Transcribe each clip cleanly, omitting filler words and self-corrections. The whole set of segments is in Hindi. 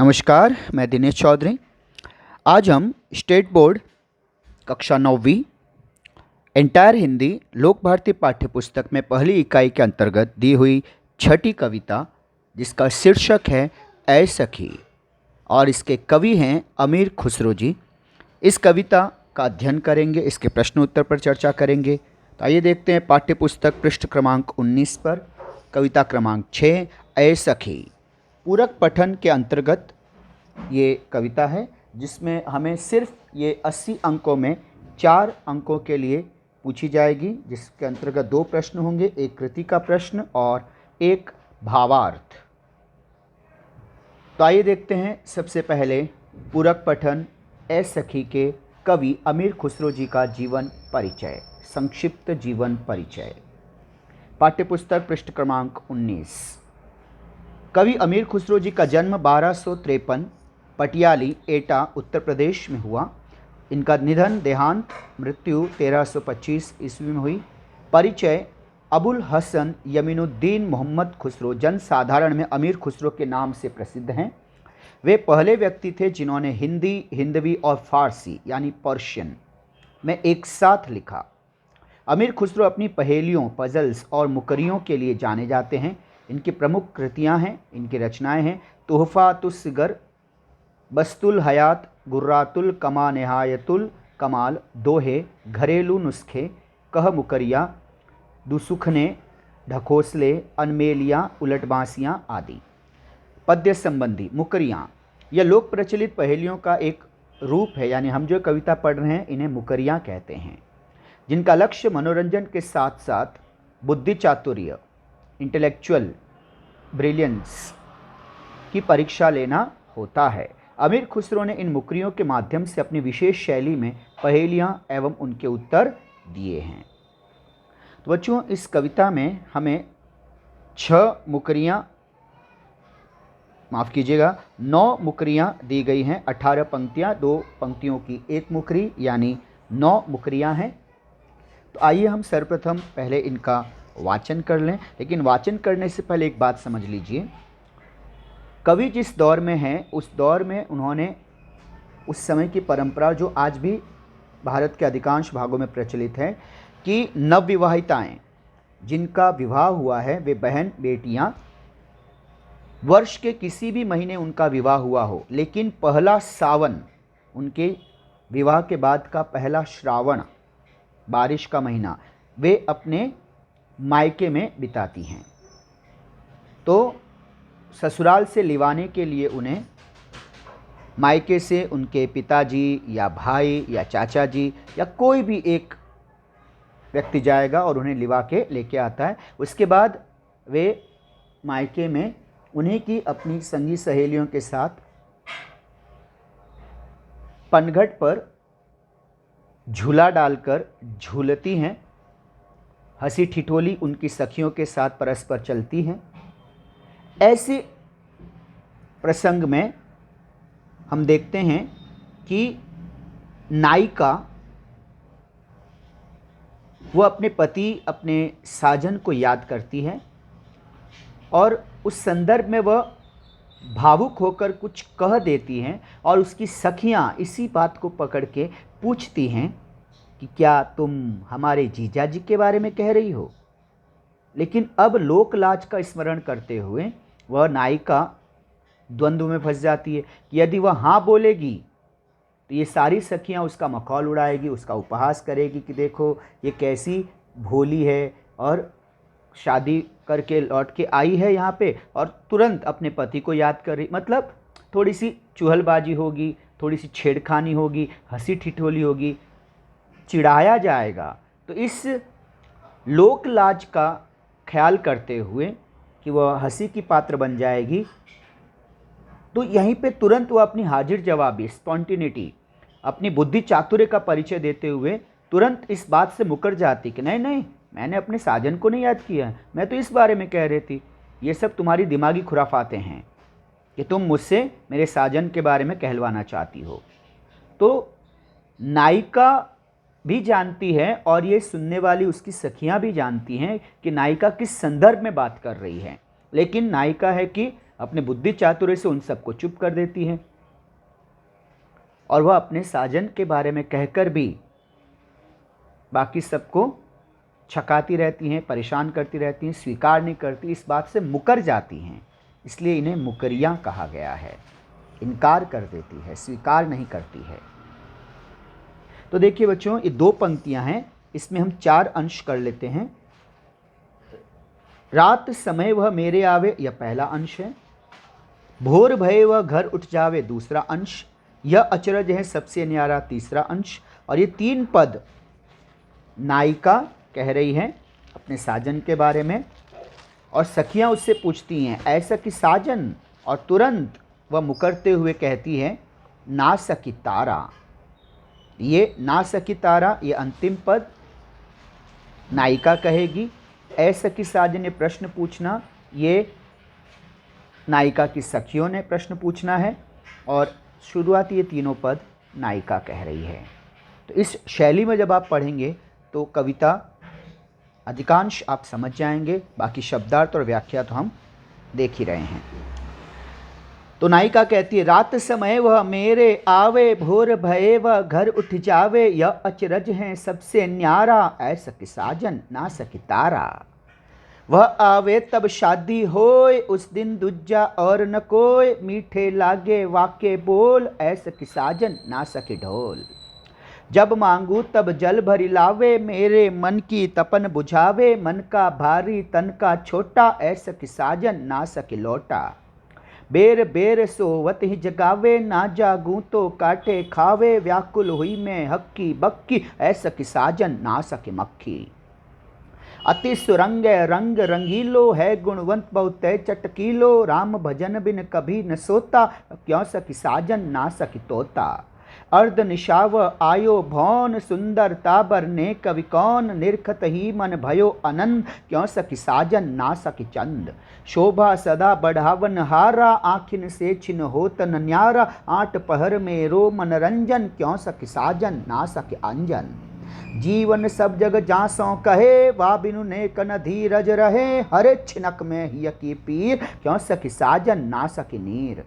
नमस्कार, मैं दिनेश चौधरी। आज हम स्टेट बोर्ड कक्षा 9वीं एंटायर हिंदी लोक भारती पाठ्य पुस्तक में पहली इकाई के अंतर्गत दी हुई छठी कविता, जिसका शीर्षक है ऐ सखी, और इसके कवि हैं अमीर खुसरो जी। इस कविता का अध्ययन करेंगे, इसके प्रश्न उत्तर पर चर्चा करेंगे। तो आइए देखते हैं पाठ्य पुस्तक पृष्ठ क्रमांक 19 पर कविता क्रमांक 6 ऐ सखी। पूरक पठन के अंतर्गत ये कविता है, जिसमें हमें सिर्फ ये 80 अंकों में 4 अंकों के लिए पूछी जाएगी, जिसके अंतर्गत 2 प्रश्न होंगे, एक कृति का प्रश्न और एक भावार्थ। तो आइए देखते हैं सबसे पहले पूरक पठन ऐ सखी के कवि अमीर खुसरो जी का जीवन परिचय, संक्षिप्त जीवन परिचय। पाठ्यपुस्तक पृष्ठ क्रमांक 19। कवि अमीर खुसरो जी का जन्म 1253 पटियाली एटा उत्तर प्रदेश में हुआ। इनका निधन देहांत मृत्यु 1325 ईस्वी में हुई। परिचय अबुल हसन यमीनुद्दीन मोहम्मद खुसरो जन साधारण में अमीर खुसरो के नाम से प्रसिद्ध हैं। वे पहले व्यक्ति थे जिन्होंने हिंदी, हिंदवी और फारसी यानी पर्शियन में एक साथ लिखा। अमीर खुसरो अपनी पहेलियों, पजल्स और मुकरियों के लिए जाने जाते हैं। इनकी प्रमुख कृतियां हैं, इनकी रचनाएं हैं तोहफ़ातुस्सिगर, बस्तुल हयात, गुर्रातुल कमा, निहायतुल कमाल, दोहे, घरेलू नुस्खे, कह मुकरिया, दुसुखने, ढकोसले, अनमेलियाँ, उलटबांसियाँ आदि। पद्य संबंधी मुकरियाँ यह लोक प्रचलित पहेलियों का एक रूप है, यानी हम जो कविता पढ़ रहे हैं इन्हें मुकरियाँ कहते हैं, जिनका लक्ष्य मनोरंजन के साथ साथ बुद्धि चातुर्य, इंटेलेक्चुअल ब्रिलियंस की परीक्षा लेना होता है। अमीर खुसरो ने इन मुकरियों के माध्यम से अपनी विशेष शैली में पहेलियां एवं उनके उत्तर दिए हैं। तो बच्चों, इस कविता में हमें 9 मुकरियां दी गई हैं। 18 पंक्तियां, 2 पंक्तियों की एक मुकरी, यानी 9 मुकरियां हैं। तो आइए हम सर्वप्रथम पहले इनका वाचन कर लें, लेकिन वाचन करने से पहले एक बात समझ लीजिए। कवि जिस दौर में हैं उस दौर में उन्होंने उस समय की परंपरा, जो आज भी भारत के अधिकांश भागों में प्रचलित है, कि नवविवाहिताएं जिनका विवाह हुआ है, वे बहन बेटियां, वर्ष के किसी भी महीने उनका विवाह हुआ हो, लेकिन पहला सावन, उनके विवाह के बाद का पहला श्रावण, बारिश का महीना, वे अपने मायके में बिताती हैं। तो ससुराल से लिवाने के लिए उन्हें मायके से उनके पिताजी या भाई या चाचा जी या कोई भी एक व्यक्ति जाएगा और उन्हें लिवा के लेके आता है। उसके बाद वे मायके में उन्हीं की अपनी संगी सहेलियों के साथ पनघट पर झूला डालकर झूलती हैं। हंसी ठिठोली उनकी सखियों के साथ परस्पर चलती हैं। ऐसे प्रसंग में हम देखते हैं कि नायिका वो अपने पति, अपने साजन को याद करती है और उस संदर्भ में वह भावुक होकर कुछ कह देती हैं, और उसकी सखियां इसी बात को पकड़ के पूछती हैं कि क्या तुम हमारे जीजा जी के बारे में कह रही हो। लेकिन अब लोक लाज का स्मरण करते हुए वह नायिका द्वंद्व में फंस जाती है कि यदि वह हाँ बोलेगी तो ये सारी सखियां उसका मखौल उड़ाएगी, उसका उपहास करेगी कि देखो ये कैसी भोली है और शादी करके लौट के आई है यहाँ पे और तुरंत अपने पति को याद कर रही। मतलब थोड़ी सी चुहलबाजी होगी, थोड़ी सी छेड़खानी होगी, हंसी ठिठोली होगी, चिढ़ाया जाएगा। तो इस लोक लाज का ख्याल करते हुए कि वह हंसी की पात्र बन जाएगी, तो यहीं पे तुरंत वह अपनी हाजिर जवाबी, स्पॉन्टिनिटी, अपनी बुद्धि चातुर्य का परिचय देते हुए तुरंत इस बात से मुकर जाती कि नहीं नहीं, मैंने अपने साजन को नहीं याद किया है, मैं तो इस बारे में कह रही थी। ये सब तुम्हारी दिमागी खुराफातें हैं कि तुम मुझसे मेरे साजन के बारे में कहलवाना चाहती हो। तो नायिका भी जानती है और ये सुनने वाली उसकी सखियां भी जानती हैं कि नायिका किस संदर्भ में बात कर रही है। लेकिन नायिका है कि अपने बुद्धि चातुर्य से उन सबको चुप कर देती हैं और वह अपने साजन के बारे में कहकर भी बाकी सबको छकाती रहती हैं, परेशान करती रहती हैं, स्वीकार नहीं करती, इस बात से मुकर जाती हैं। इसलिए इन्हें मुकरियाँ कहा गया है। इनकार कर देती है, स्वीकार नहीं करती है। तो देखिए बच्चों, ये 2 पंक्तियां हैं, इसमें हम 4 अंश कर लेते हैं। रात समय वह मेरे आवे, यह पहला अंश है। भोर भये वह घर उठ जावे, दूसरा अंश। यह अचरज है सबसे न्यारा, तीसरा अंश। और ये 3 पद नायिका कह रही है अपने साजन के बारे में, और सखियां उससे पूछती हैं ऐसा कि साजन, और तुरंत वह मुकरते हुए कहती है ना सकी तारा। ये ना सकी तारा, ये अंतिम पद नायिका कहेगी। ऐसा कि साजन ने प्रश्न पूछना, ये नायिका की सखियों ने प्रश्न पूछना है, और शुरुआती ये तीनों पद नायिका कह रही है। तो इस शैली में जब आप पढ़ेंगे तो कविता अधिकांश आप समझ जाएंगे, बाकी शब्दार्थ और व्याख्या तो हम देख ही रहे हैं। तो नायिका कहती है रात समय वह मेरे आवे, भोर भये वह घर उठ जावे, यह अचरज है सबसे न्यारा, ऐसा कि साजन ना सकी तारा। वह आवे तब शादी होय, उस दिन दूजा और न कोय, मीठे लागे वाके बोल, ऐसा कि साजन ना सके ढोल। जब मांगू तब जल भरी लावे, मेरे मन की तपन बुझावे, मन का भारी तन का छोटा, ऐसा कि साजन ना सके लोटा। बेर बेर सोवत ही जगावे, ना जागूं तो काटे खावे, व्याकुल हुई मैं हक्की बक्की, ऐसा कि साजन ना सके मक्खी। अति सुरंग रंग रंगीलो, है गुणवंत बहुत चटकीलो, राम भजन बिन कभी न सोता, क्यों सकी साजन ना सकी तोता। अर्ध निशाव आयो भौन, सुंदर ताबर ने कवि कौन, निरखत ही मन भयो आनंद, क्यों सकी साजन ना सकी चंद। शोभा सदा बढ़ावन हारा, आखिन से छिन होत न न्यारा, 8 पहर में रो मनरंजन, क्यों सकी साजन ना सके अंजन। जीवन सब जग जासों कहे, वा बिनु नेक न धीरज रहे, हरे छिनक में हिय की पीर, क्यों सकी साजन ना सकी नीर।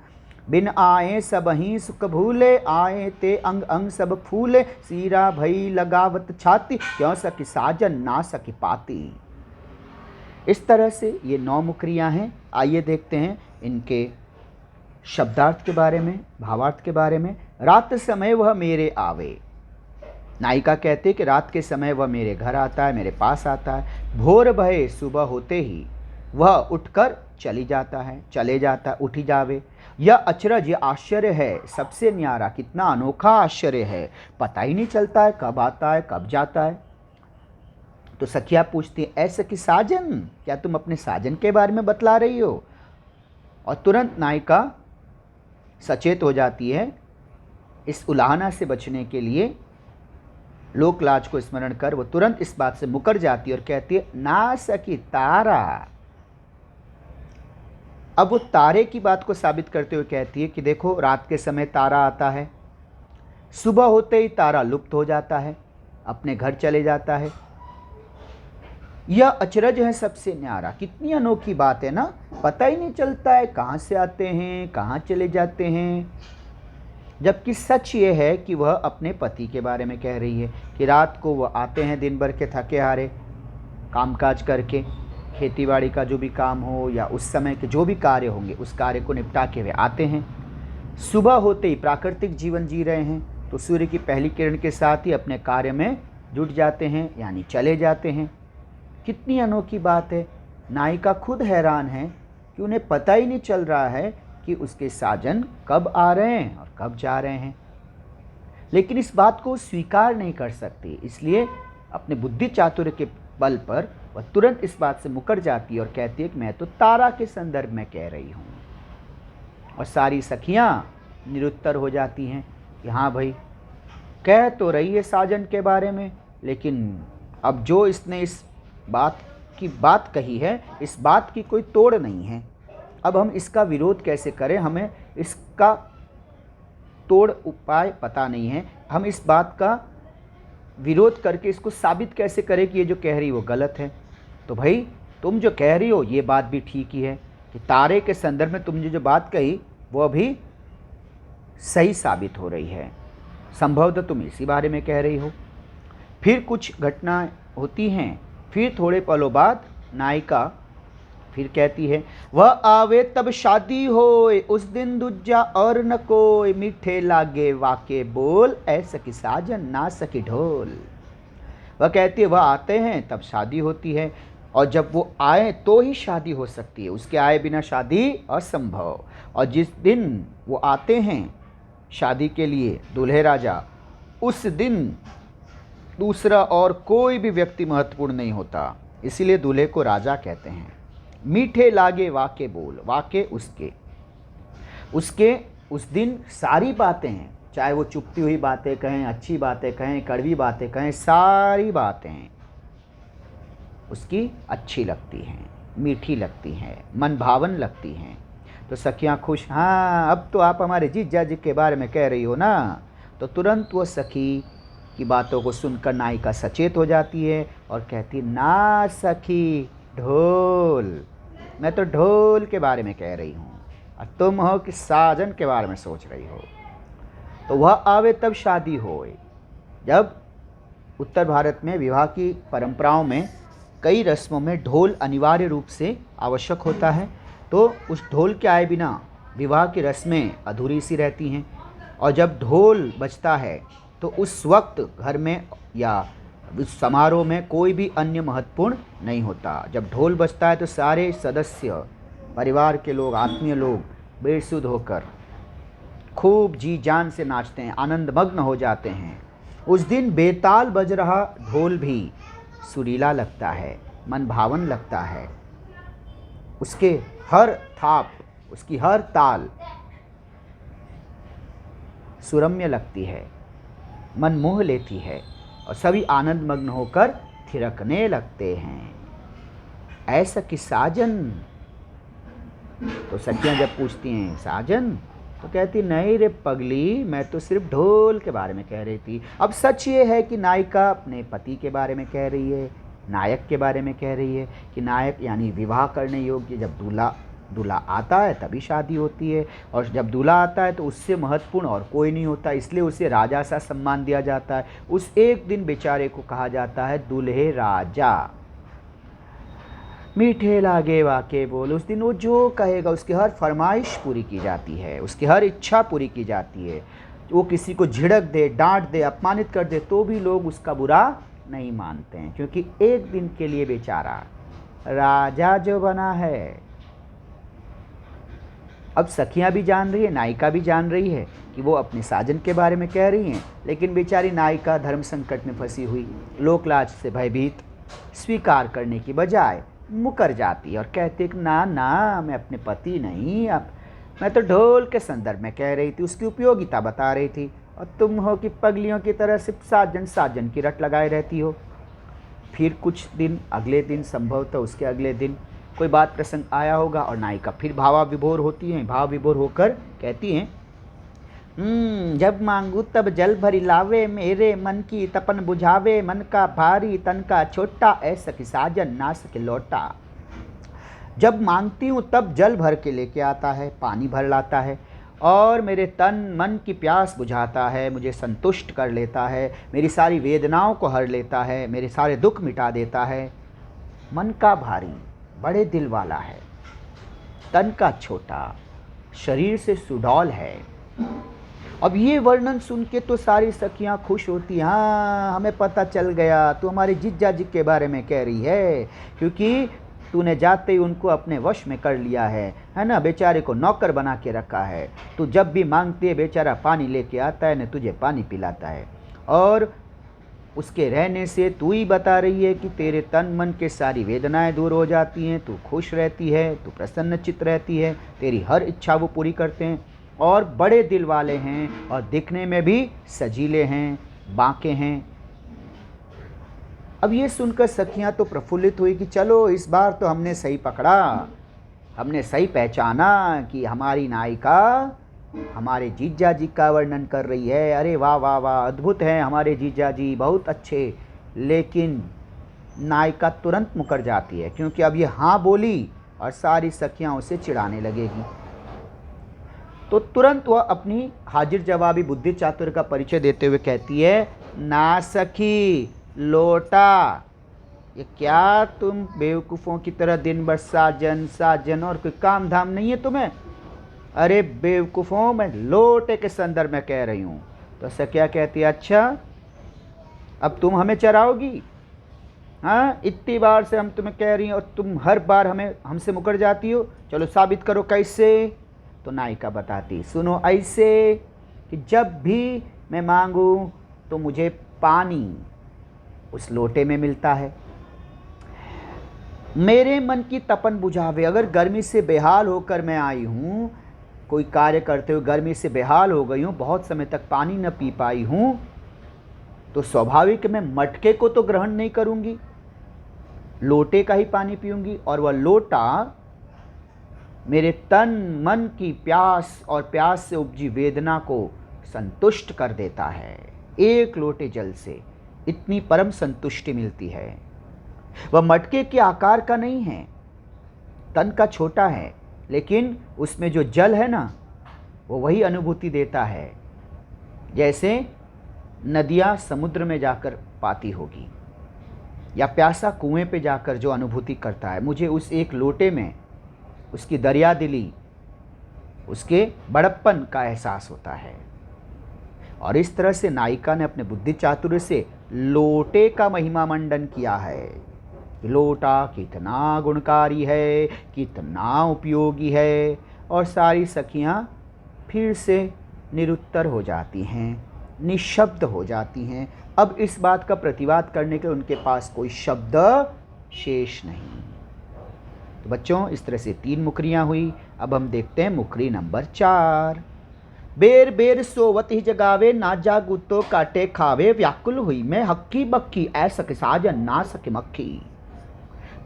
बिन आए सब ही सुख भूले, आए ते अंग अंग सब फूले, सीरा भई लगावत छाती, क्यों सकी साजन ना सकी पाती। इस तरह से ये 9 मुकरियाँ हैं। आइए देखते हैं इनके शब्दार्थ के बारे में, भावार्थ के बारे में। रात समय वह मेरे आवे, नायिका कहते कि रात के समय वह मेरे घर आता है, मेरे पास आता है। भोर भये, सुबह होते ही वह उठकर चले जाता है, उठी जावे। यह अचरज, यह आश्चर्य है सबसे न्यारा, कितना अनोखा आश्चर्य है, पता ही नहीं चलता है कब आता है कब जाता है। तो सखिया पूछती है ऐसा कि साजन, क्या तुम अपने साजन के बारे में बतला रही हो। और तुरंत नायिका सचेत हो जाती है। इस उलाहना से बचने के लिए लोक लाज को स्मरण कर वो तुरंत इस बात से मुकर जाती है और कहती है ना सकी तारा। अब वो तारे की बात को साबित करते हुए कहती है कि देखो रात के समय तारा आता है, सुबह होते ही तारा लुप्त हो जाता है, अपने घर चले जाता है। यह अचरज है सबसे न्यारा, कितनी अनोखी बात है ना, पता ही नहीं चलता है कहाँ से आते हैं कहाँ चले जाते हैं। जबकि सच ये है कि वह अपने पति के बारे में कह रही है कि रात को वह आते हैं दिन भर के थके हारे कामकाज करके, खेतीबाड़ी का जो भी काम हो या उस समय के जो भी कार्य होंगे उस कार्य को निपटा के वे आते हैं। सुबह होते ही प्राकृतिक जीवन जी रहे हैं तो सूर्य की पहली किरण के साथ ही अपने कार्य में जुट जाते हैं, यानी चले जाते हैं। कितनी अनोखी बात है। नायिका खुद हैरान है कि उन्हें पता ही नहीं चल रहा है कि उसके साजन कब आ रहे हैं और कब जा रहे हैं, लेकिन इस बात को स्वीकार नहीं कर सकती। इसलिए अपने बुद्धि चातुर्य के बल पर वह तुरंत इस बात से मुकर जाती है और कहती है कि मैं तो तारा के संदर्भ में कह रही हूँ। और सारी सखियाँ निरुत्तर हो जाती हैं कि हाँ भाई, कह तो रही है साजन के बारे में, लेकिन अब जो इसने इस बात की बात कही है, इस बात की कोई तोड़ नहीं है। अब हम इसका विरोध कैसे करें, हमें इसका तोड़ उपाय पता नहीं है। हम इस बात का विरोध करके इसको साबित कैसे करें कि ये जो कह रही वो गलत है। तो भाई तुम जो कह रही हो ये बात भी ठीक ही है, कि तारे के संदर्भ में तुमने जो बात कही वो अभी सही साबित हो रही है, संभवतः तुम इसी बारे में कह रही हो। फिर कुछ घटना होती हैं, फिर थोड़े पलों बाद नायिका फिर कहती है, वह आवे तब शादी होए, उस दिन दूजा और न कोई, मीठे लागे वाके बोल, ऐसा की साजन ना सकी ढोल। वह कहती है वह आते हैं तब शादी होती है, और जब वो आए तो ही शादी हो सकती है, उसके आए बिना शादी असंभव। और जिस दिन वो आते हैं शादी के लिए दूल्हे राजा, उस दिन दूसरा और कोई भी व्यक्ति महत्वपूर्ण नहीं होता, इसीलिए दूल्हे को राजा कहते हैं। मीठे लागे वाके बोल, वाके उसके उस दिन सारी बातें हैं, चाहे वो चुपती हुई बातें कहें, अच्छी बातें कहें, कड़वी बातें कहें, सारी बातें उसकी अच्छी लगती हैं, मीठी लगती हैं, मन भावन लगती हैं। तो सखियाँ खुश, हाँ अब तो आप हमारे जीजा जी के बारे में कह रही हो ना। तो तुरंत वो सखी की बातों को सुनकर नायिका सचेत हो जाती है और कहती, ना सखी ढोल, मैं तो ढोल के बारे में कह रही हूँ और तुम हो कि साजन के बारे में सोच रही हो। तो वह आवे तब शादी होए। जब उत्तर भारत में विवाह की परंपराओं में कई रस्मों में ढोल अनिवार्य रूप से आवश्यक होता है, तो उस ढोल के आए बिना विवाह की रस्में अधूरी सी रहती हैं। और जब ढोल बजता है तो उस वक्त घर में या उस समारोह में कोई भी अन्य महत्वपूर्ण नहीं होता। जब ढोल बजता है तो सारे सदस्य, परिवार के लोग, आत्मीय लोग बेसुध होकर खूब जी जान से नाचते हैं, आनंदमग्न हो जाते हैं। उस दिन बेताल बज रहा ढोल भी सुरीला लगता है, मन भावन लगता है। उसके हर थाप, उसकी हर ताल सुरम्य लगती है, मन मोह लेती है और सभी आनंद मग्न होकर थिरकने लगते हैं। ऐसा कि साजन, तो सखियां जब पूछती हैं साजन, तो कहती नहीं रे पगली, मैं तो सिर्फ ढोल के बारे में कह रही थी। अब सच ये है कि नायिका अपने पति के बारे में कह रही है, नायक के बारे में कह रही है कि नायक यानी विवाह करने योग्य जब दूल्हा आता है तभी शादी होती है, और जब दूल्हा आता है तो उससे महत्वपूर्ण और कोई नहीं होता, इसलिए उसे राजा सा सम्मान दिया जाता है। उस एक दिन बेचारे को कहा जाता है दूल्हे राजा। मीठे लागे वाके बोल, उस दिन वो जो कहेगा उसकी हर फरमाइश पूरी की जाती है, उसकी हर इच्छा पूरी की जाती है। वो किसी को झिड़क दे, डांट दे, अपमानित कर दे तो भी लोग उसका बुरा नहीं मानते हैं, क्योंकि एक दिन के लिए बेचारा राजा जो बना है। अब सखियां भी जान रही है, नायिका भी जान रही है कि वो अपने साजन के बारे में कह रही हैं, लेकिन बेचारी नायिका धर्म संकट में फंसी हुई, लोकलाज से भयभीत, स्वीकार करने की बजाय मुकर जाती है और कहती कि ना ना, मैं अपने पति नहीं, अब मैं तो ढोल के संदर्भ में कह रही थी, उसकी उपयोगिता बता रही थी, और तुम हो कि पगलियों की तरह सिर्फ साजन साजन की रट लगाए रहती हो। फिर कुछ दिन, अगले दिन, संभवतः उसके अगले दिन कोई बात प्रसंग आया होगा और नायिका फिर भावाविभोर होती हैं, भाव विभोर होकर कहती हैं, जब मांगू तब जल भरी लावे, मेरे मन की तपन बुझावे, मन का भारी तन का छोटा, ऐसा कि साजन ना सके लौटा। जब मांगती हूँ तब जल भर के लेके आता है, पानी भर लाता है, और मेरे तन मन की प्यास बुझाता है, मुझे संतुष्ट कर लेता है, मेरी सारी वेदनाओं को हर लेता है, मेरे सारे दुख मिटा देता है। मन का भारी, बड़े दिल वाला है, तन का छोटा, शरीर से सुडौल है। अब ये वर्णन सुन के तो सारी सखियां खुश होती, हाँ हमें पता चल गया, तू हमारे जीजा जी के बारे में कह रही है, क्योंकि तूने जाते ही उनको अपने वश में कर लिया है ना, बेचारे को नौकर बना के रखा है। तू जब भी मांगती है बेचारा पानी लेके आता है, न तुझे पानी पिलाता है, और उसके रहने से तू ही बता रही है कि तेरे तन मन के सारी वेदनाएं दूर हो जाती हैं, तू खुश रहती है, तू प्रसन्नचित्त रहती है, तेरी हर इच्छा वो पूरी करते हैं, और बड़े दिल वाले हैं, और दिखने में भी सजीले हैं, बांके हैं। अब ये सुनकर सखियां तो प्रफुल्लित हुई कि चलो इस बार तो हमने सही पकड़ा, हमने सही पहचाना कि हमारी नायिका हमारे जीजा जी का वर्णन कर रही है। अरे वाह वाह वाह, अद्भुत हैं हमारे जीजा जी, बहुत अच्छे। लेकिन नायिका तुरंत मुकर जाती है, क्योंकि अब ये हाँ बोली और सारी सखियां उसे चिढ़ाने लगेगी। तो तुरंत वह अपनी हाजिर जवाबी बुद्धि चातुर्य का परिचय देते हुए कहती है, ना सखी लोटा, ये क्या तुम बेवकूफ़ों की तरह दिन भर साजन साजन और कोई काम धाम नहीं है तुम्हें? अरे बेवकूफ़ों, मैं लोटे के संदर्भ में कह रही हूँ। तो सखिया कहती है, अच्छा अब तुम हमें चराओगी? हाँ, इतनी बार से हम तुम्हें कह रही हैं और तुम हर बार हमसे मुकर जाती हो। चलो साबित करो कैसे। तो नायिका बताती, सुनो ऐसे कि जब भी मैं मांगूं तो मुझे पानी उस लोटे में मिलता है, मेरे मन की तपन बुझावे। अगर गर्मी से बेहाल होकर मैं आई हूँ, कोई कार्य करते हुए गर्मी से बेहाल हो गई हूँ, बहुत समय तक पानी न पी पाई हूँ, तो स्वाभाविक मैं मटके को तो ग्रहण नहीं करूँगी, लोटे का ही पानी पीऊँगी। और वह लोटा मेरे तन मन की प्यास और प्यास से उपजी वेदना को संतुष्ट कर देता है। एक लोटे जल से इतनी परम संतुष्टि मिलती है। वह मटके के आकार का नहीं है, तन का छोटा है, लेकिन उसमें जो जल है ना, वो वही अनुभूति देता है जैसे नदियाँ समुद्र में जाकर पाती होगी, या प्यासा कुएं पे जाकर जो अनुभूति करता है। मुझे उस एक लोटे में उसकी दरिया दिली, उसके बड़प्पन का एहसास होता है। और इस तरह से नायिका ने अपने बुद्धि चातुर्य से लोटे का महिमा मंडन किया है। लोटा कितना गुणकारी है, कितना उपयोगी है। और सारी सखियां फिर से निरुत्तर हो जाती हैं, निशब्द हो जाती हैं। अब इस बात का प्रतिवाद करने के उनके पास कोई शब्द शेष नहीं। तो बच्चों, इस तरह से 3 मुकरियां हुई। अब हम देखते हैं मुकरी नंबर 4। बेर बेर सोवत ही जगावे, ना जागू तो काटे खावे, व्याकुल हुई मैं हक्की बक्की, ऐसा के साजन ना सके मक्खी।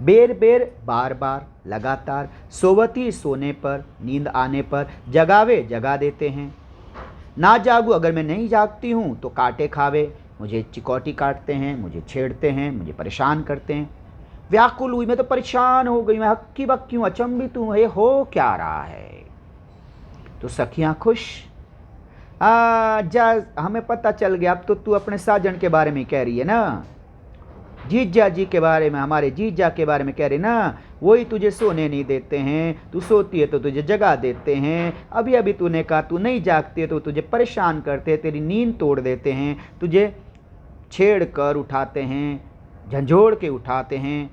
बेर बेर बार बार, लगातार, सोवती सोने पर, नींद आने पर, जगावे जगा देते हैं। ना जागू, अगर मैं नहीं जागती हूँ तो काटे खावे, मुझे चिकौटी काटते हैं, मुझे छेड़ते हैं, मुझे परेशान करते हैं। व्याकुल हुई, मैं तो परेशान हो गई, मैं हक्की बक्की हूँ, अचंभित हूँ, ये हो क्या रहा है। तो सखियाँ खुश, जा हमें पता चल गया, अब तो तू अपने साजन के बारे में कह रही है ना, जीजा जी के बारे में, हमारे जीजा के बारे में कह रही ना, वही तुझे सोने नहीं देते हैं, तू सोती है तो तुझे जगा देते हैं। अभी अभी तूने कहा तू नहीं जागती है तो तुझे परेशान करते हैं, तेरी नींद तोड़ देते हैं, तुझे छेड़ कर उठाते हैं, झंझोड़ के उठाते हैं,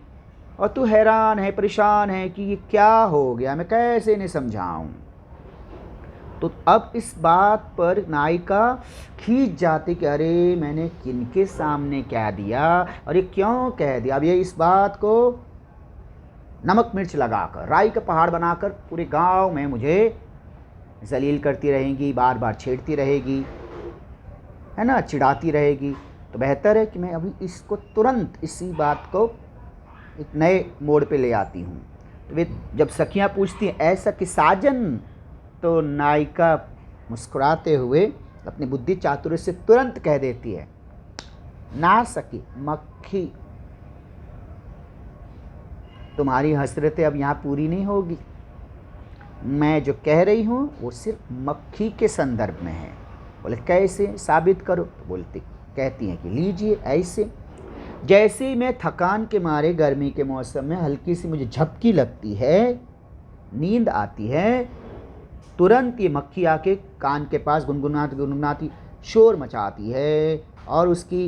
और तू हैरान है, परेशान है कि ये क्या हो गया, मैं कैसे इन्हें समझाऊं। तो अब इस बात पर नायिका खींच जाती कि अरे मैंने किनके सामने कह दिया और ये क्यों कह दिया। अब ये इस बात को नमक मिर्च लगाकर, राई का पहाड़ बनाकर पूरे गांव में मुझे जलील करती रहेगी, बार बार छेड़ती रहेगी, है ना, चिढ़ाती रहेगी। तो बेहतर है कि मैं अभी इसको तुरंत इसी बात को एक नए मोड़ पे ले आती हूँ। तो वे जब सखियाँ पूछती हैं ऐसा कि साजन, तो नायिका मुस्कुराते हुए अपनी बुद्धि चातुर्य से तुरंत कह देती है, ना सकी मक्खी, तुम्हारी हसरतें अब यहाँ पूरी नहीं होगी। मैं जो कह रही हूँ वो सिर्फ मक्खी के संदर्भ में है। बोले कैसे, साबित करो। तो बोलती कहती हैं कि लीजिए ऐसे, जैसे ही मैं थकान के मारे गर्मी के मौसम में हल्की सी मुझे झपकी लगती है, नींद आती है, तुरंत ये मक्खी आके कान के पास गुनगुनाती गुनगुनाती शोर मचाती है, और उसकी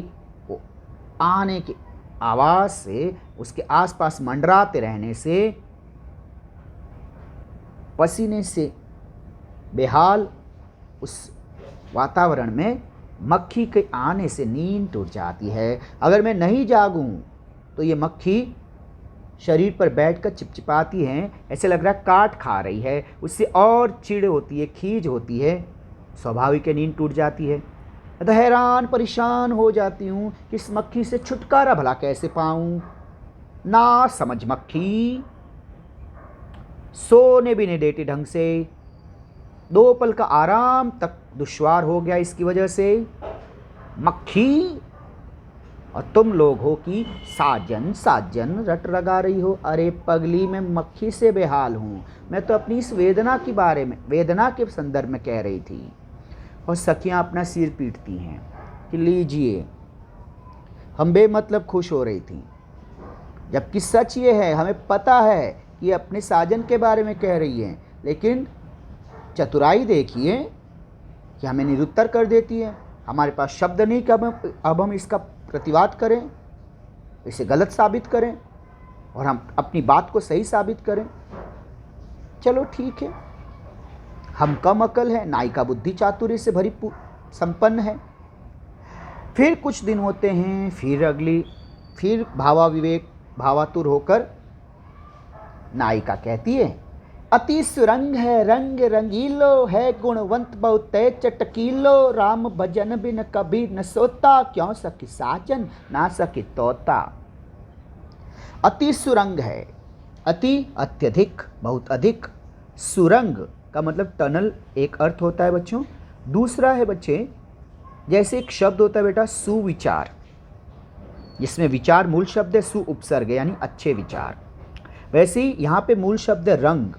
आने की आवाज़ से, उसके आसपास मंडराते रहने से, पसीने से बेहाल उस वातावरण में मक्खी के आने से नींद टूट जाती है। अगर मैं नहीं जागूं तो ये मक्खी शरीर पर बैठकर चिपचिपाती हैं, ऐसे लग रहा है काट खा रही है, उससे और चिढ़ होती है, खीज होती है, स्वाभाविक नींद टूट जाती है। तो हैरान परेशान हो जाती हूँ कि इस मक्खी से छुटकारा भला कैसे पाऊँ। ना समझ मक्खी, सोने भी नहीं देती ढंग से, 2 पल का आराम तक दुश्वार हो गया इसकी वजह से। मक्खी और तुम लोग हो कि साजन साजन रट लगा रही हो। अरे पगली, मैं मक्खी से बेहाल हूँ, मैं तो अपनी इस वेदना के बारे में, वेदना के संदर्भ में कह रही थी। और सखियाँ अपना सिर पीटती हैं कि लीजिए, हम बेमतलब खुश हो रही थी, जबकि सच ये है, हमें पता है कि अपने साजन के बारे में कह रही हैं, लेकिन चतुराई देखिए कि हमें निरुत्तर कर देती है। हमारे पास शब्द नहीं कि अब हम इसका प्रतिवाद करें, इसे गलत साबित करें और हम अपनी बात को सही साबित करें। चलो ठीक है, हम कम अकल हैं, नायिका बुद्धि चातुर्य से भरी संपन्न है। फिर कुछ दिन होते हैं, फिर भावाविवेक भावातुर होकर नायिका कहती है, अति सुरंग है रंग रंगीलो, है गुणवंत बहुत चटकीलो, राम भजन बिन कभी न सोता, क्यों सखी साजन ना सखी तोता। अति सुरंग है, अति अत्यधिक, बहुत अधिक। सुरंग का मतलब टनल एक अर्थ होता है बच्चों। दूसरा है बच्चे, जैसे एक शब्द होता है बेटा सुविचार, जिसमें विचार मूल शब्द है, सु उपसर्ग यानी अच्छे विचार। वैसे ही यहाँ पे मूल शब्द है रंग,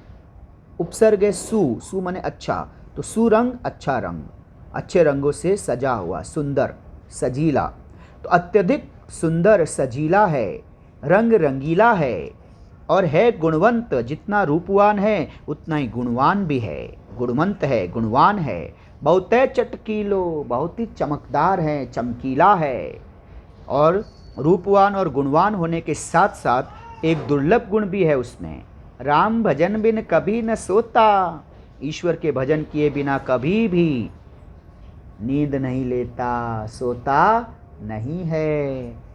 उपसर्ग है सु, सु माने अच्छा, तो सुरंग अच्छा रंग, अच्छे रंगों से सजा हुआ, सुंदर सजीला। तो अत्यधिक सुंदर सजीला है, रंग रंगीला है, और है गुणवंत, जितना रूपवान है उतना ही गुणवान भी है, गुणवंत है, गुणवान है। बहुत चटकीलो, बहुत ही चमकदार है, चमकीला है। और रूपवान और गुणवान होने के साथ साथ एक दुर्लभ गुण भी है उसमें, राम भजन बिन कभी न सोता, ईश्वर के भजन किए बिना कभी भी नींद नहीं लेता, सोता नहीं है।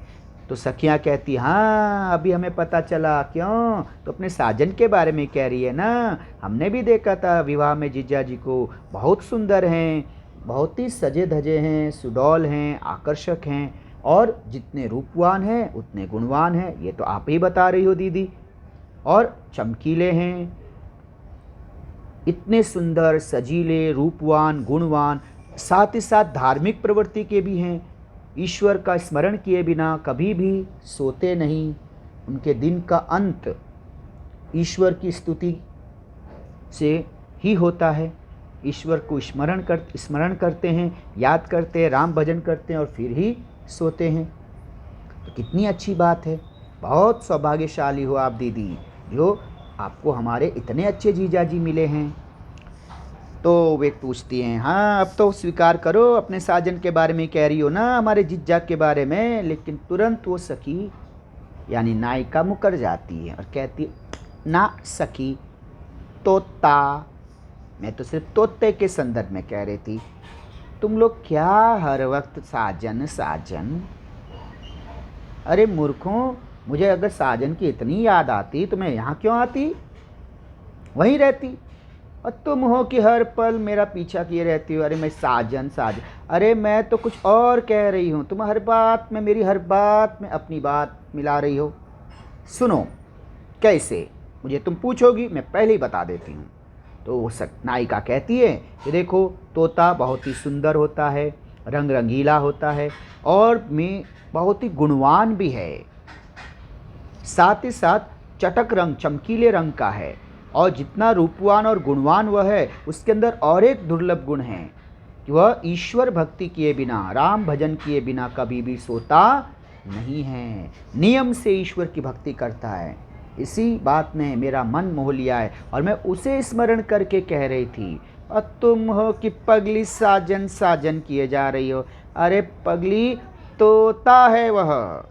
तो सखियाँ कहती, हाँ अभी हमें पता चला। क्यों? तो अपने साजन के बारे में कह रही है ना, हमने भी देखा था विवाह में जीजा जी को, बहुत सुंदर हैं, बहुत ही सजे धजे हैं, सुडौल हैं, आकर्षक हैं, और जितने रूपवान हैं उतने गुणवान हैं, ये तो आप ही बता रही हो दीदी, और चमकीले हैं, इतने सुंदर सजीले रूपवान गुणवान, साथ ही साथ धार्मिक प्रवृत्ति के भी हैं, ईश्वर का स्मरण किए बिना कभी भी सोते नहीं, उनके दिन का अंत ईश्वर की स्तुति से ही होता है, ईश्वर को स्मरण करते हैं, याद करते हैं, राम भजन करते हैं और फिर ही सोते हैं। तो कितनी अच्छी बात है, बहुत सौभाग्यशाली हो आप दीदी, जो आपको हमारे इतने अच्छे जीजा जी मिले हैं। तो वे पूछती हैं, हाँ अब तो स्वीकार करो, अपने साजन के बारे में कह रही हो ना, हमारे जीजा के बारे में। लेकिन तुरंत वो सखी यानी नायिका मुकर जाती है और कहती, ना सखी, तोता, मैं तो सिर्फ तोते के संदर्भ में कह रही थी, तुम लोग क्या हर वक्त साजन साजन। अरे मूर्खों, मुझे अगर साजन की इतनी याद आती तो मैं यहाँ क्यों आती, वहीं रहती। और तुम हो कि हर पल मेरा पीछा किए रहती हो, अरे मैं साजन साजन, अरे मैं तो कुछ और कह रही हूँ, तुम हर बात में, मेरी हर बात में अपनी बात मिला रही हो। सुनो, कैसे, मुझे तुम पूछोगी, मैं पहले ही बता देती हूँ। तो नायिका कहती है कि देखो, तोता बहुत ही सुंदर होता है, रंग रंगीला होता है, और में बहुत ही गुणवान भी है, साथ ही साथ चटक रंग, चमकीले रंग का है, और जितना रूपवान और गुणवान वह है, उसके अंदर और एक दुर्लभ गुण है कि वह ईश्वर भक्ति किए बिना, राम भजन किए बिना कभी भी सोता नहीं है, नियम से ईश्वर की भक्ति करता है। इसी बात ने मेरा मन मोह लिया है और मैं उसे स्मरण करके कह रही थी। और तुम हो कि पगली साजन साजन किए जा रही हो। अरे पगली, तोता है वह,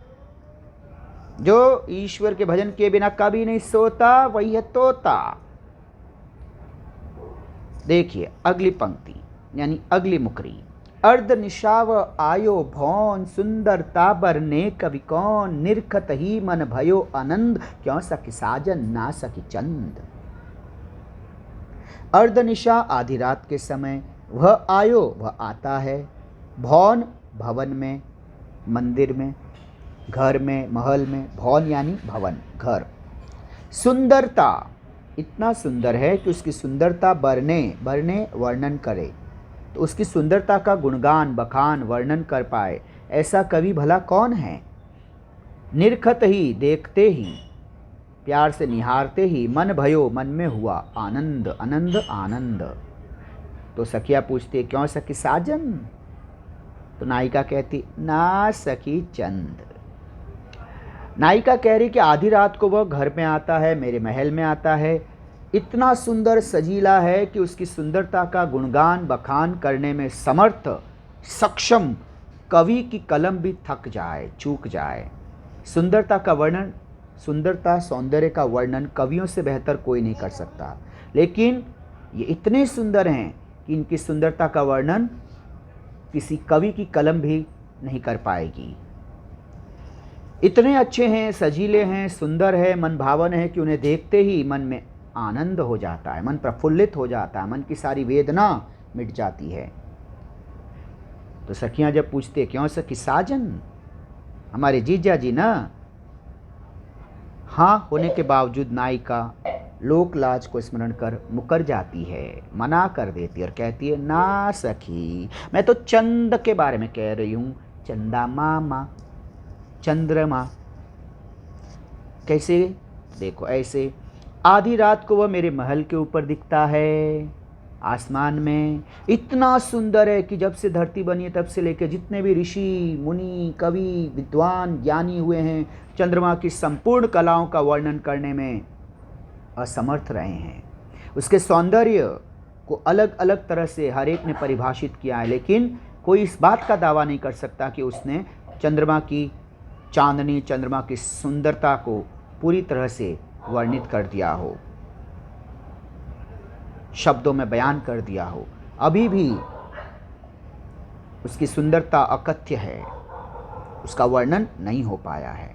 जो ईश्वर के भजन किए बिना कभी नहीं सोता, वही है तोता। देखिए अगली पंक्ति यानी अगली मुकरी, अर्ध निशाव आयो भौन, सुंदरता बरने कवि कौन, निरखत ही मन भयो आनंद, क्यों सखी साजन ना सखी चंद। अर्ध निशा आधी रात के समय, वह आयो वह आता है, भौन भवन में, मंदिर में, घर में, महल में, भवन यानी भवन, घर। सुंदरता, इतना सुंदर है कि उसकी सुंदरता बरने वर्णन करे, तो उसकी सुंदरता का गुणगान बखान वर्णन कर पाए, ऐसा कवि भला कौन है। निरखत ही देखते ही, प्यार से निहारते ही, मन भयो मन में हुआ आनंद आनंद आनंद। तो सखिया पूछती क्यों सखी साजन। तो नायिका कहती ना सखी चंद। नायिका कह रही कि आधी रात को वह घर में आता है, मेरे महल में आता है, इतना सुंदर सजीला है कि उसकी सुंदरता का गुणगान बखान करने में समर्थ सक्षम कवि की कलम भी थक जाए, चूक जाए। सुंदरता का वर्णन, सुंदरता सौंदर्य का वर्णन कवियों से बेहतर कोई नहीं कर सकता, लेकिन ये इतने सुंदर हैं कि इनकी सुंदरता का वर्णन किसी कवि की कलम भी नहीं कर पाएगी। इतने अच्छे हैं, सजीले हैं, सुंदर है, मन भावन है कि उन्हें देखते ही मन में आनंद हो जाता है, मन प्रफुल्लित हो जाता है, मन की सारी वेदना मिट जाती है। तो सखियां जब पूछते क्यों सखी साजन, हमारे जीजा जी ना। हाँ होने के बावजूद नायिका लोक लाज को स्मरण कर मुकर जाती है, मना कर देती है और कहती है ना सखी, मैं तो चंद के बारे में कह रही हूँ, चंदा मामा, चंद्रमा। कैसे, देखो ऐसे, आधी रात को वह मेरे महल के ऊपर दिखता है, आसमान में इतना सुंदर है कि जब से धरती बनी है तब से लेकर जितने भी ऋषि मुनि कवि विद्वान ज्ञानी हुए हैं, चंद्रमा की संपूर्ण कलाओं का वर्णन करने में असमर्थ रहे हैं। उसके सौंदर्य को अलग अलग तरह से हर एक ने परिभाषित किया है, लेकिन कोई इस बात का दावा नहीं कर सकता कि उसने चंद्रमा की चांदनी, चंद्रमा की सुंदरता को पूरी तरह से वर्णित कर दिया हो, शब्दों में बयान कर दिया हो। अभी भी उसकी सुंदरता अकथ्य है, उसका वर्णन नहीं हो पाया है।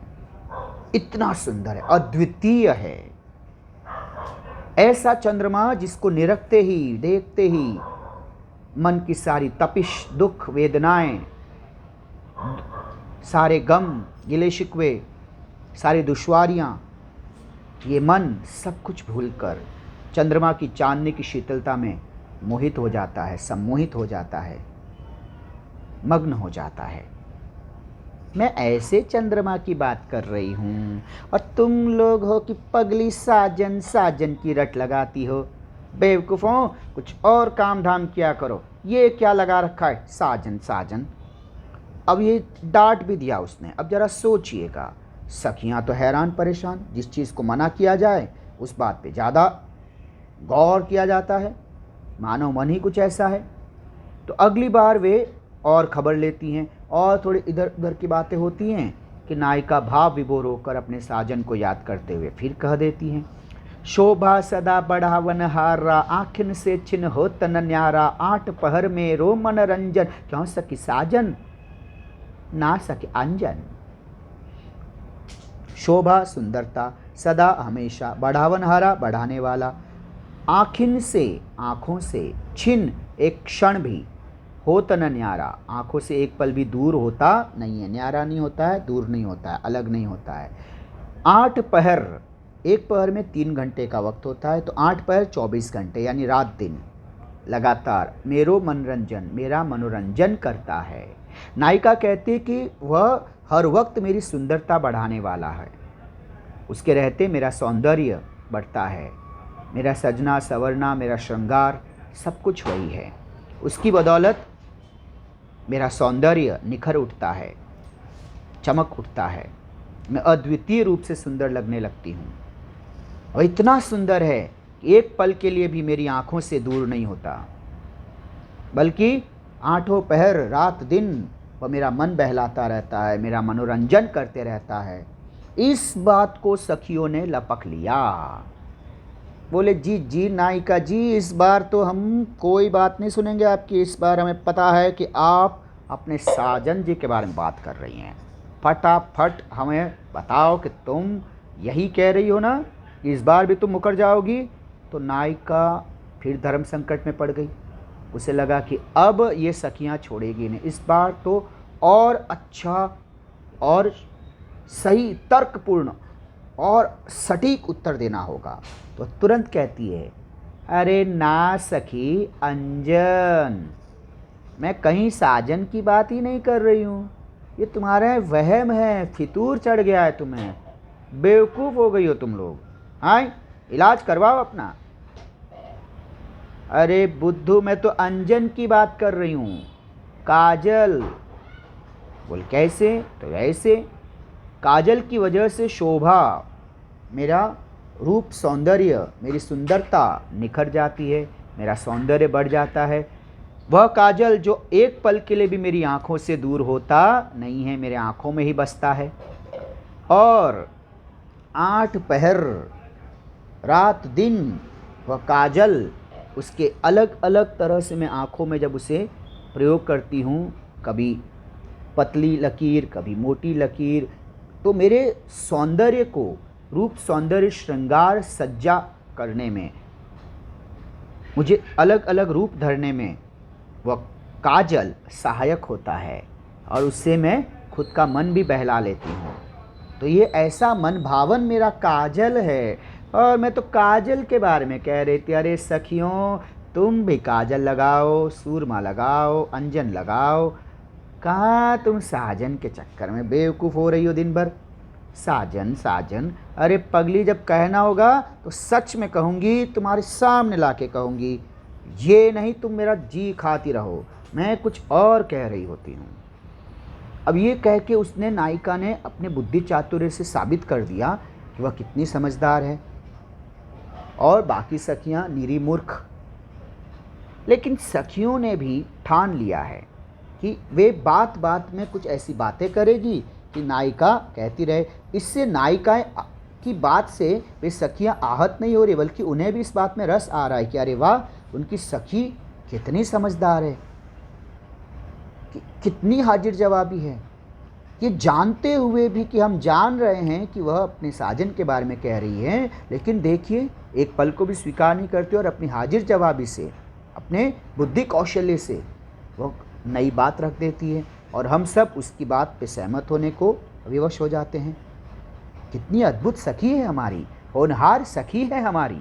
इतना सुंदर है, अद्वितीय है। ऐसा चंद्रमा जिसको निरखते ही, देखते ही मन की सारी तपिश, दुख, वेदनाएं, सारे गम, गिले शिकवे, सारी दुश्वारियां, ये मन सब कुछ भूलकर चंद्रमा की चांदनी की शीतलता में मोहित हो जाता है, सम्मोहित हो जाता है, मग्न हो जाता है। मैं ऐसे चंद्रमा की बात कर रही हूँ और तुम लोग हो कि पगली साजन साजन की रट लगाती हो। बेवकूफ़ों, कुछ और काम धाम किया करो, ये क्या लगा रखा है साजन साजन। अब ये डांट भी दिया उसने। अब जरा सोचिएगा, सखियाँ तो हैरान परेशान, जिस चीज़ को मना किया जाए उस बात पे ज़्यादा गौर किया जाता है, मानव मन ही कुछ ऐसा है। तो अगली बार वे और खबर लेती हैं और थोड़ी इधर उधर की बातें होती हैं कि नायिका भाव विभोर होकर अपने साजन को याद करते हुए फिर कह देती हैं, शोभा सदा बढ़ावन हारा, आँखिन से छिन हो तन न्यारा, आठ पहर में रो मन रंजन, क्यों सखी साजन ना सके अंजन। शोभा सुंदरता, सदा हमेशा, बढ़ावन हारा बढ़ाने वाला, आँखिन से आँखों से, छिन एक क्षण भी, हो तन न्यारा आँखों से एक पल भी दूर होता नहीं है। न्यारा नहीं होता है, दूर नहीं होता है, अलग नहीं होता है। आठ पहर, एक पहर में 3 घंटे का वक्त होता है, तो 8 पहर 24 घंटे यानी रात दिन लगातार मेरो मनोरंजन, मेरा मनोरंजन करता है। नायिका कहती है कि वह हर वक्त मेरी सुंदरता बढ़ाने वाला है, उसके रहते मेरा सौंदर्य बढ़ता है, मेरा सजना संवरना, मेरा श्रृंगार सब कुछ वही है। उसकी बदौलत मेरा सौंदर्य निखर उठता है, चमक उठता है, मैं अद्वितीय रूप से सुंदर लगने लगती हूँ। और इतना सुंदर है कि एक पल के लिए भी मेरी आँखों से दूर नहीं होता, बल्कि आठों पहर रात दिन वह मेरा मन बहलाता रहता है, मेरा मनोरंजन करते रहता है। इस बात को सखियों ने लपक लिया। बोले जी जी नायिका जी, इस बार तो हम कोई बात नहीं सुनेंगे आपकी, इस बार हमें पता है कि आप अपने साजन जी के बारे में बात कर रही हैं। फटाफट हमें बताओ कि तुम यही कह रही हो ना, इस बार भी तुम मुकर जाओगी। तो नायिका फिर धर्म संकट में पड़ गई। उसे लगा कि अब ये सखियाँ छोड़ेगी नहीं, इस बार तो और अच्छा और सही तर्कपूर्ण और सटीक उत्तर देना होगा। तो तुरंत कहती है, अरे ना सखी अंजन, मैं कहीं साजन की बात ही नहीं कर रही हूँ, ये तुम्हारा वहम है, फितूर चढ़ गया है तुम्हें, बेवकूफ़ हो गई हो तुम लोग। आए इलाज करवाओ अपना। अरे बुद्धू, मैं तो अंजन की बात कर रही हूँ, काजल। बोल कैसे? तो ऐसे, काजल की वजह से शोभा, मेरा रूप सौंदर्य, मेरी सुंदरता निखर जाती है, मेरा सौंदर्य बढ़ जाता है। वह काजल जो एक पल के लिए भी मेरी आंखों से दूर होता नहीं है, मेरे आंखों में ही बसता है। और 8 पहर रात दिन वह काजल, उसके अलग अलग तरह से मैं आंखों में जब उसे प्रयोग करती हूँ, कभी पतली लकीर, कभी मोटी लकीर, तो मेरे सौंदर्य को, रूप सौंदर्य श्रृंगार सज्जा करने में, मुझे अलग अलग रूप धरने में वह काजल सहायक होता है। और उससे मैं खुद का मन भी बहला लेती हूँ। तो ये ऐसा मन भावन मेरा काजल है। और मैं तो काजल के बारे में कह रही थी। अरे सखियों, तुम भी काजल लगाओ, सूरमा लगाओ, अंजन लगाओ। कहाँ तुम साजन के चक्कर में बेवकूफ़ हो रही हो दिन भर। साजन साजन, अरे पगली, जब कहना होगा तो सच में कहूँगी, तुम्हारे सामने ला के कहूँगी। ये नहीं तुम मेरा जी खाती रहो, मैं कुछ और कह रही होती हूँ। अब ये कह के उसने, नायिका ने अपने बुद्धि चातुर्य से साबित कर दिया कि वह कितनी समझदार है। और बाकी सखियाँ निरी मूर्ख। लेकिन सखियों ने भी ठान लिया है कि वे बात बात में कुछ ऐसी बातें करेगी कि नायिका कहती रहे। इससे नायिका की बात से वे सखियाँ आहत नहीं हो रही, बल्कि उन्हें भी इस बात में रस आ रहा है कि अरे वाह, उनकी सखी कितनी समझदार है, कितनी हाजिर जवाबी है। ये जानते हुए भी कि हम जान रहे हैं कि वह अपने साजन के बारे में कह रही है, लेकिन देखिए एक पल को भी स्वीकार नहीं करती और अपनी हाजिर जवाबी से, अपने बुद्धि कौशल्य से वह नई बात रख देती है। और हम सब उसकी बात पे सहमत होने को विवश हो जाते हैं। कितनी अद्भुत सखी है हमारी, होनहार सखी है हमारी।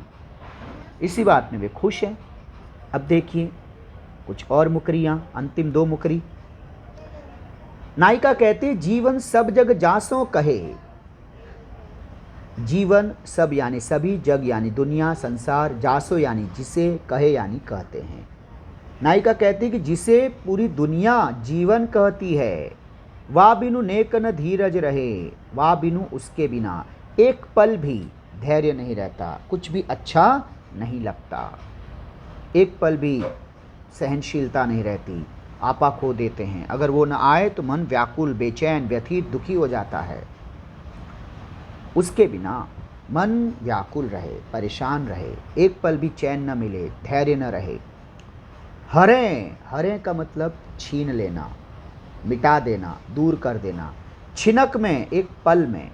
इसी बात में वे खुश हैं। अब देखिए कुछ और मुकरियाँ, अंतिम 2 मुकरी। नायिका कहती, जीवन सब जग जासों कहे। जीवन सब यानी सभी, जग यानी दुनिया, संसार, जासो यानी जिसे, कहे यानी कहते हैं। नायिका कहती कि जिसे पूरी दुनिया जीवन कहती है, वा बिनु नेक न धीरज रहे, वा बिनु उसके बिना एक पल भी धैर्य नहीं रहता, कुछ भी अच्छा नहीं लगता, एक पल भी सहनशीलता नहीं रहती, आपा खो देते हैं। अगर वो न आए तो मन व्याकुल, बेचैन, व्यथित, दुखी हो जाता है। उसके बिना मन व्याकुल रहे, परेशान रहे, एक पल भी चैन न मिले, धैर्य न रहे। हरें, हरें का मतलब छीन लेना, मिटा देना, दूर कर देना। छिनक में, एक पल में।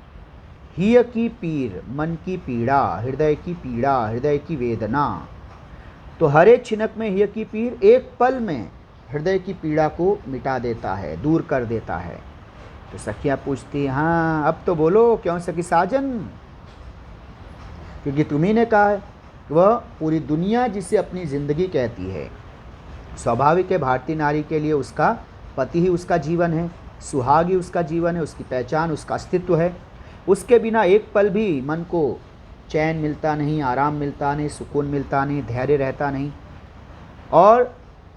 हिय की पीर, मन की पीड़ा, हृदय की पीड़ा, हृदय की वेदना। तो हरे छिनक में हिय की पीर एक पल में हृदय की पीड़ा को मिटा देता है, दूर कर देता है। तो सखियाँ पूछती, हाँ अब तो बोलो, क्यों सखी साजन? क्योंकि तुम्ही ने कहा है वह पूरी दुनिया जिसे अपनी ज़िंदगी कहती है। स्वाभाविक है, भारतीय नारी के लिए उसका पति ही उसका जीवन है, सुहाग ही उसका जीवन है, उसकी पहचान, उसका अस्तित्व है। उसके बिना एक पल भी मन को चैन मिलता नहीं, आराम मिलता नहीं, सुकून मिलता नहीं, धैर्य रहता नहीं। और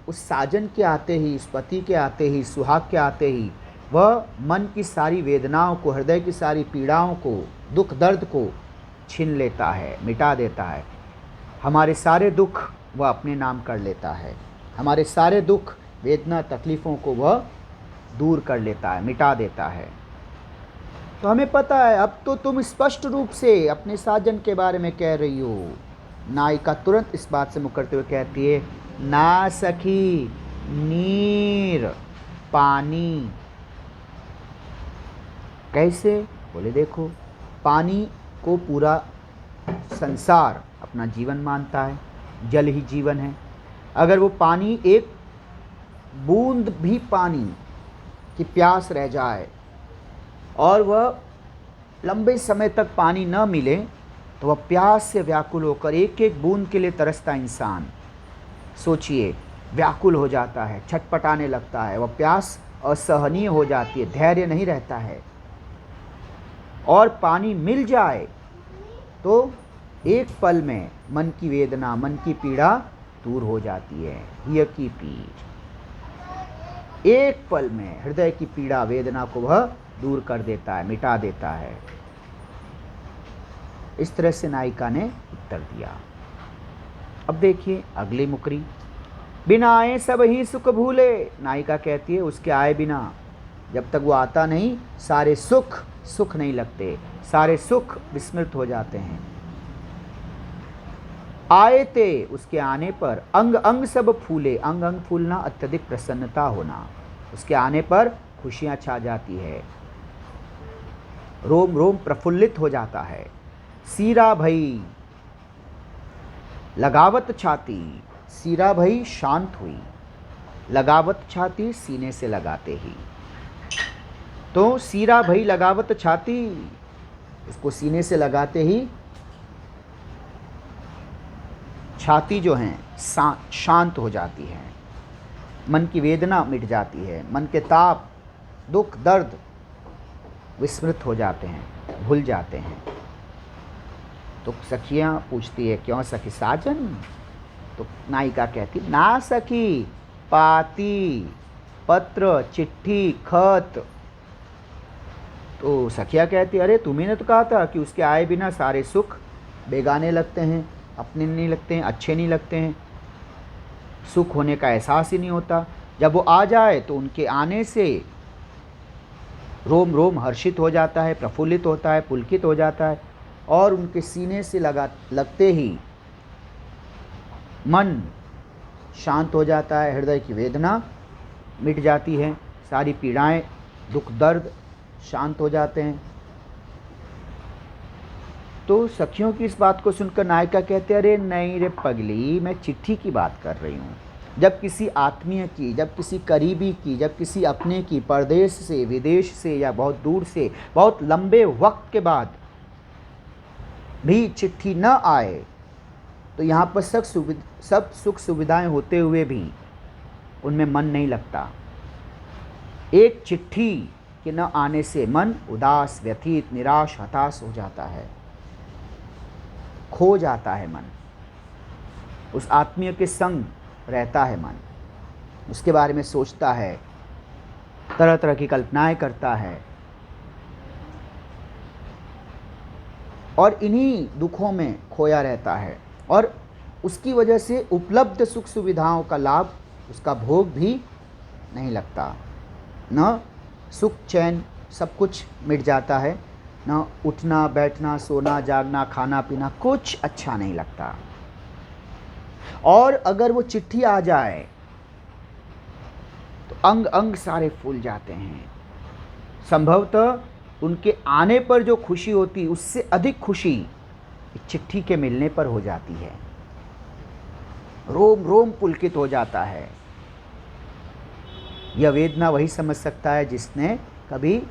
उस साजन के आते ही, उस पति के आते ही, सुहाग के आते ही वह मन की सारी वेदनाओं को, हृदय की सारी पीड़ाओं को, दुख दर्द को छीन लेता है, मिटा देता है। हमारे सारे दुख वह अपने नाम कर लेता है, हमारे सारे दुख, वेदना, तकलीफ़ों को वह दूर कर लेता है, मिटा देता है। तो हमें पता है, अब तो तुम स्पष्ट रूप से अपने साजन के बारे में कह रही हो। नायिका तुरंत इस बात से मुकरते हुए कहती है, ना सखी, नीर, पानी। कैसे? बोले देखो, पानी को पूरा संसार अपना जीवन मानता है, जल ही जीवन है। अगर वो पानी, एक बूंद भी पानी की प्यास रह जाए और वह लंबे समय तक पानी न मिले, तो वह प्यास से व्याकुल होकर एक एक बूंद के लिए तरसता इंसान, सोचिए, व्याकुल हो जाता है, छटपटाने लगता है। वह प्यास असहनीय हो जाती है, धैर्य नहीं रहता है। और पानी मिल जाए तो एक पल में मन की वेदना, मन की पीड़ा दूर हो जाती है। हिय की पीर, एक पल में हृदय की पीड़ा वेदना को वह दूर कर देता है, मिटा देता है। इस तरह से नायिका ने उत्तर दिया। अब देखिए अगली मुकरी। बिना आए सब ही सुख भूले। नायिका कहती है उसके आए बिना, जब तक वो आता नहीं सारे सुख सुख नहीं लगते, सारे सुख विस्मृत हो जाते हैं। आए थे, उसके आने पर अंग अंग सब फूले। अंग अंग फूलना, अत्यधिक प्रसन्नता होना। उसके आने पर खुशियां छा जाती है, रोम रोम प्रफुल्लित हो जाता है। सीरा भई लगावत छाती। सीरा भई शांत हुई, लगावत छाती सीने से लगाते ही। तो सीरा भई लगावत छाती, इसको सीने से लगाते ही छाती जो है शांत हो जाती है, मन की वेदना मिट जाती है, मन के ताप दुख दर्द विस्मृत हो जाते हैं, भूल जाते हैं। तो सखियां पूछती है क्यों सखी साजन? तो नायिका कहती ना सखी, पाती पत्र चिट्ठी खत। तो सखिया कहती अरे तुम्ही ने तो कहा था कि उसके आए बिना सारे सुख बेगाने लगते हैं, अपने नहीं लगते हैं, अच्छे नहीं लगते हैं, सुख होने का एहसास ही नहीं होता। जब वो आ जाए तो उनके आने से रोम रोम हर्षित हो जाता है, प्रफुल्लित होता है, पुलकित हो जाता है, और उनके सीने से लगते ही मन शांत हो जाता है, हृदय की वेदना मिट जाती है, सारी पीड़ाएं दुख दर्द शांत हो जाते हैं। तो सखियों की इस बात को सुनकर नायिका कहते अरे नहीं रे पगली, मैं चिट्ठी की बात कर रही हूँ। जब किसी आत्मीय की, जब किसी करीबी की, जब किसी अपने की परदेश से, विदेश से या बहुत दूर से, बहुत लंबे वक्त के बाद भी चिट्ठी न आए तो यहाँ पर सब सुख सुविधाएं होते हुए भी उनमें मन नहीं लगता। एक चिट्ठी के न आने से मन उदास, व्यथित, निराश, हताश हो जाता है, खो जाता है मन। उस आत्मीय के संग रहता है मन, उसके बारे में सोचता है, तरह तरह की कल्पनाएं करता है, और इन्हीं दुखों में खोया रहता है, और उसकी वजह से उपलब्ध सुख सुविधाओं का लाभ, उसका भोग भी नहीं लगता। न सुख चैन, सब कुछ मिट जाता है, न उठना बैठना सोना जागना खाना पीना कुछ अच्छा नहीं लगता। और अगर वो चिट्ठी आ जाए तो अंग अंग सारे फूल जाते हैं। संभवतः उनके आने पर जो खुशी होती उससे अधिक खुशी चिट्ठी के मिलने पर हो जाती है, रोम रोम पुलकित हो जाता है। यह वेदना वही समझ सकता है जिसने कभी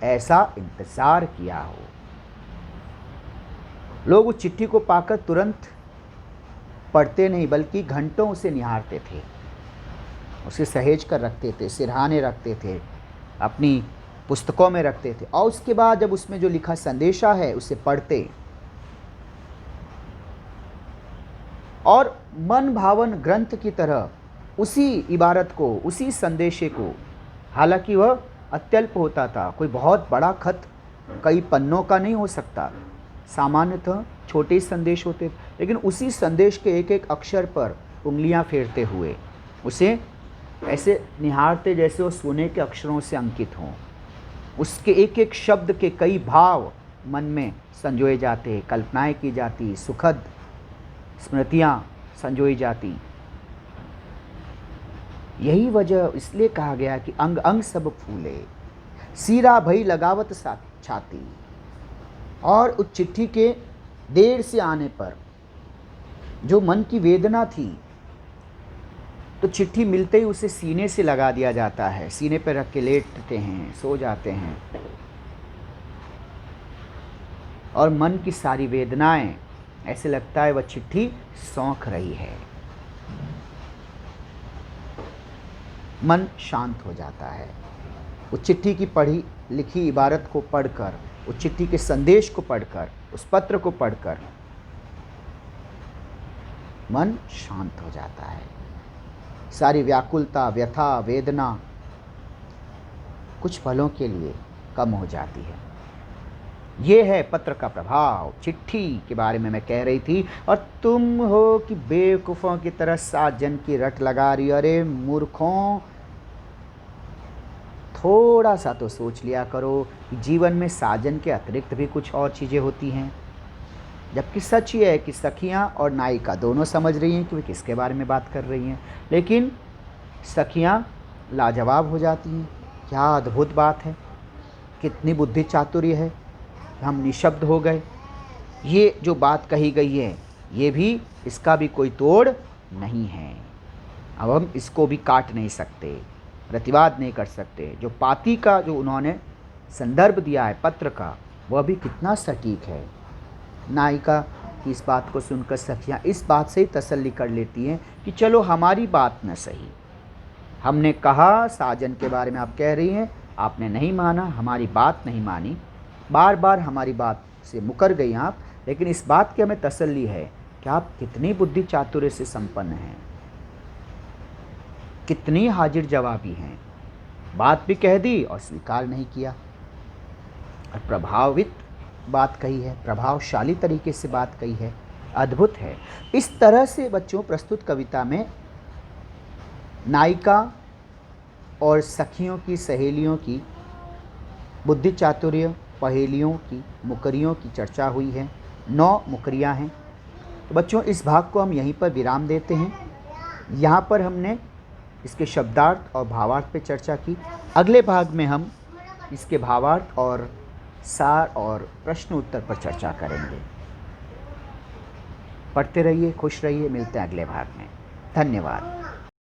ऐसा इंतजार किया हो। लोग उस चिट्ठी को पाकर तुरंत पढ़ते नहीं बल्कि घंटों उसे निहारते थे, उसे सहेज कर रखते थे, सिरहाने रखते थे, अपनी पुस्तकों में रखते थे, और उसके बाद जब उसमें जो लिखा संदेशा है उसे पढ़ते और मन भावन ग्रंथ की तरह उसी इबारत को, उसी संदेशे को, हालांकि वह अत्यल्प होता था, कोई बहुत बड़ा खत कई पन्नों का नहीं हो सकता, सामान्यतः छोटे ही संदेश होते, लेकिन उसी संदेश के एक एक अक्षर पर उंगलियां फेरते हुए उसे ऐसे निहारते जैसे वो सोने के अक्षरों से अंकित हों। उसके एक एक शब्द के कई भाव मन में संजोए जाते, कल्पनाएं की जाती, सुखद स्मृतियां संजोई जाती। यही वजह इसलिए कहा गया कि अंग अंग सब फूले, सीरा भई लगावत छाती। और उस चिट्ठी के देर से आने पर जो मन की वेदना थी, तो चिट्ठी मिलते ही उसे सीने से लगा दिया जाता है, सीने पर रख के लेटते हैं, सो जाते हैं, और मन की सारी वेदनाएं ऐसे लगता है वह चिट्ठी सौंख रही है। मन शांत हो जाता है। उस चिट्ठी की पढ़ी लिखी इबारत को पढ़कर, उस चिट्ठी के संदेश को पढ़कर, उस पत्र को पढ़कर मन शांत हो जाता है। सारी व्याकुलता, व्यथा, वेदना कुछ पलों के लिए कम हो जाती है। ये है पत्र का प्रभाव। चिट्ठी के बारे में मैं कह रही थी, और तुम हो कि बेवकूफ़ों की तरह साजन की रट लगा रही हो। अरे मूर्खों, थोड़ा सा तो सोच लिया करो कि जीवन में साजन के अतिरिक्त भी कुछ और चीज़ें होती हैं। जबकि सच ये है कि सखियाँ और नायिका दोनों समझ रही हैं कि वे किसके बारे में बात कर रही हैं, लेकिन सखियाँ लाजवाब हो जाती हैं। क्या अद्भुत बात है, कितनी बुद्धि चातुर्य है, हम निशब्द हो गए। ये जो बात कही गई है, ये भी, इसका भी कोई तोड़ नहीं है। अब हम इसको भी काट नहीं सकते, प्रतिवाद नहीं कर सकते। जो पाती का जो उन्होंने संदर्भ दिया है पत्र का, वह भी कितना सटीक है। नायिका की इस बात को सुनकर सखियाँ इस बात से ही तसल्ली कर लेती हैं कि चलो हमारी बात न सही, हमने कहा साजन के बारे में आप कह रही हैं, आपने नहीं माना, हमारी बात नहीं मानी, बार बार हमारी बात से मुकर गई आप, लेकिन इस बात की हमें तसल्ली है कि आप कितनी बुद्धि चातुर्य से संपन्न हैं, कितनी हाजिर जवाबी हैं। बात भी कह दी और स्वीकार नहीं किया, और प्रभावित बात कही है, प्रभावशाली तरीके से बात कही है, अद्भुत है। इस तरह से बच्चों प्रस्तुत कविता में नायिका और सखियों की, सहेलियों की बुद्धि चातुर्य, पहेलियों की, मुकरियों की चर्चा हुई है। 9 मुकरियाँ हैं। तो बच्चों इस भाग को हम यहीं पर विराम देते हैं। यहाँ पर हमने इसके शब्दार्थ और भावार्थ पे चर्चा की। अगले भाग में हम इसके भावार्थ और सार और प्रश्न उत्तर पर चर्चा करेंगे। पढ़ते रहिए, खुश रहिए, मिलते हैं अगले भाग में। धन्यवाद।